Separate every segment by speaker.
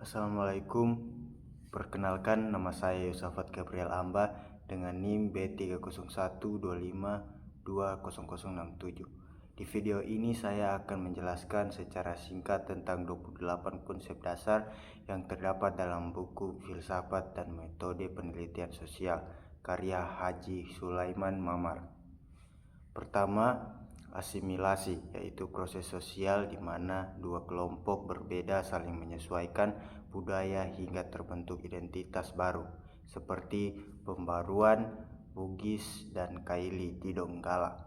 Speaker 1: Assalamualaikum. Perkenalkan, nama saya Yosafat Gabriel Amba dengan NIM B30125200067. Di video ini saya akan menjelaskan secara singkat tentang 28 konsep dasar yang terdapat dalam buku Filsafat dan Metode Penelitian Sosial karya Haji Sulaiman Mamar. Pertama, asimilasi, yaitu proses sosial di mana dua kelompok berbeda saling menyesuaikan budaya hingga terbentuk identitas baru, seperti pembaruan, Bugis, dan Kaili di Donggala.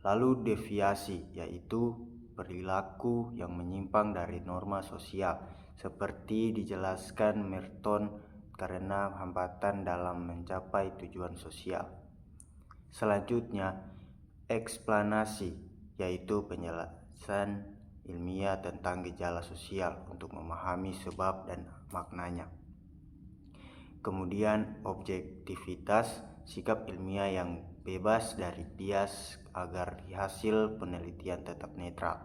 Speaker 1: Lalu deviasi, yaitu perilaku yang menyimpang dari norma sosial, seperti dijelaskan Merton karena hambatan dalam mencapai tujuan sosial. Selanjutnya, eksplanasi, yaitu penjelasan ilmiah tentang gejala sosial untuk memahami sebab dan maknanya. Kemudian, objektivitas, sikap ilmiah yang bebas dari bias agar hasil penelitian tetap netral.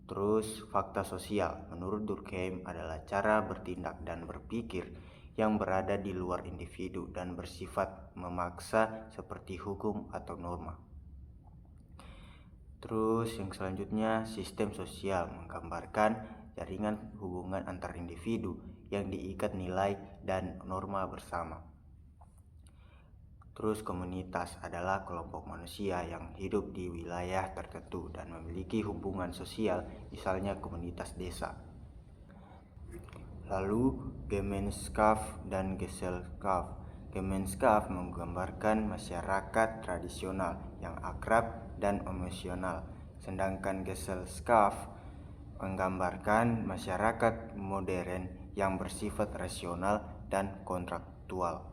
Speaker 1: Terus, fakta sosial menurut Durkheim adalah cara bertindak dan berpikir yang berada di luar individu dan bersifat memaksa seperti hukum atau norma. Terus yang selanjutnya, sistem sosial menggambarkan jaringan hubungan antar individu yang diikat nilai dan norma bersama. Terus komunitas adalah kelompok manusia yang hidup di wilayah tertentu dan memiliki hubungan sosial, misalnya komunitas desa. Lalu Gemeinschaft dan Gesellschaft. Gemeinschaft menggambarkan masyarakat tradisional yang akrab dan emosional, sedangkan Gesellschaft menggambarkan masyarakat modern yang bersifat rasional dan kontraktual.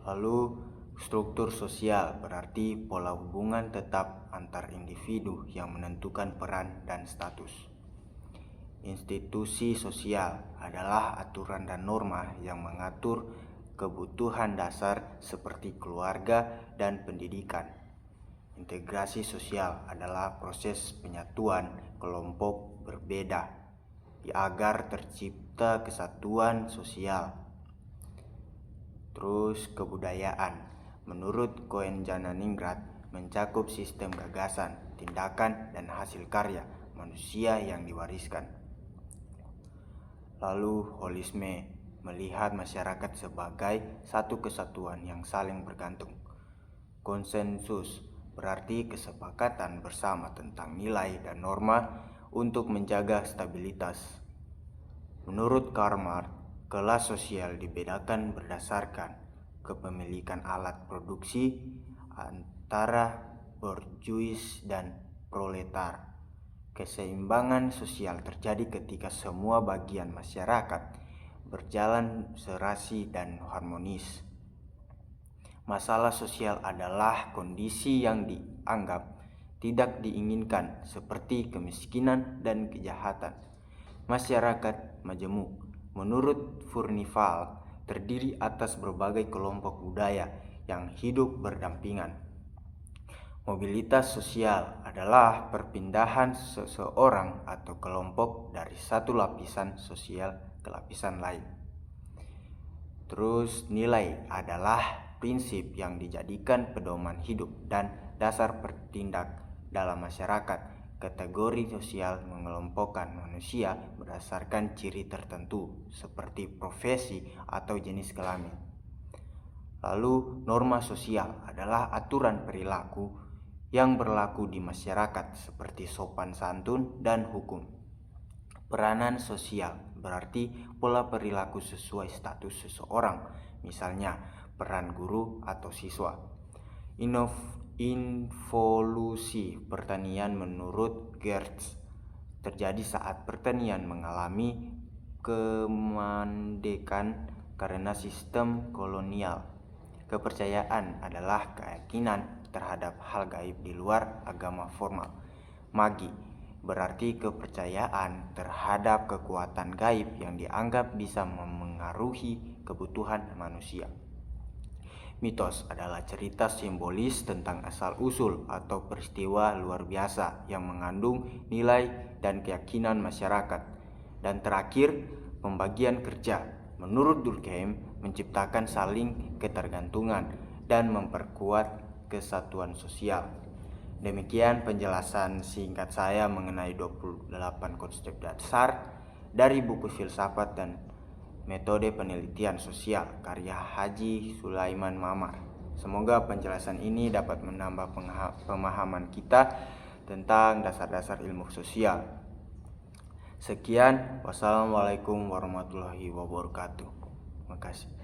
Speaker 1: Lalu struktur sosial berarti pola hubungan tetap antar individu yang menentukan peran dan status. Institusi sosial adalah aturan dan norma yang mengatur kebutuhan dasar seperti keluarga dan pendidikan. Integrasi sosial adalah proses penyatuan kelompok berbeda agar tercipta kesatuan sosial. Terus kebudayaan menurut Cohen-Jananingrat mencakup sistem gagasan, tindakan, dan hasil karya manusia yang diwariskan. Lalu holisme melihat masyarakat sebagai satu kesatuan yang saling bergantung. Konsensus berarti kesepakatan bersama tentang nilai dan norma untuk menjaga stabilitas. Menurut Karl Marx, kelas sosial dibedakan berdasarkan kepemilikan alat produksi antara borjuis dan proletar. Keseimbangan sosial terjadi ketika semua bagian masyarakat berjalan serasi dan harmonis. Masalah sosial adalah kondisi yang dianggap tidak diinginkan seperti kemiskinan dan kejahatan. Masyarakat majemuk menurut Furnival terdiri atas berbagai kelompok budaya yang hidup berdampingan. Mobilitas sosial adalah perpindahan seseorang atau kelompok dari satu lapisan sosial ke lapisan lain. Terus nilai adalah prinsip yang dijadikan pedoman hidup dan dasar bertindak dalam masyarakat. Kategori sosial mengelompokkan manusia berdasarkan ciri tertentu seperti profesi atau jenis kelamin. Lalu norma sosial adalah aturan perilaku yang berlaku di masyarakat seperti sopan santun dan hukum. Peranan sosial berarti pola perilaku sesuai status seseorang, misalnya peran guru atau siswa. Involusi pertanian menurut Geertz terjadi saat pertanian mengalami kemandekan karena sistem kolonial. Kepercayaan adalah keyakinan terhadap hal gaib di luar agama formal. Magi berarti kepercayaan terhadap kekuatan gaib yang dianggap bisa memengaruhi kebutuhan manusia. Mitos adalah cerita simbolis tentang asal-usul atau peristiwa luar biasa yang mengandung nilai dan keyakinan masyarakat. Dan terakhir, pembagian kerja. Menurut Durkheim, menciptakan saling ketergantungan dan memperkuat kesatuan sosial. Demikian penjelasan singkat saya mengenai 28 konsep dasar dari buku Filsafat dan Metode Penelitian Sosial karya Haji Sulaiman Mamar. Semoga penjelasan ini dapat menambah pemahaman kita tentang dasar-dasar ilmu sosial. Sekian, wassalamualaikum warahmatullahi wabarakatuh. Terima kasih.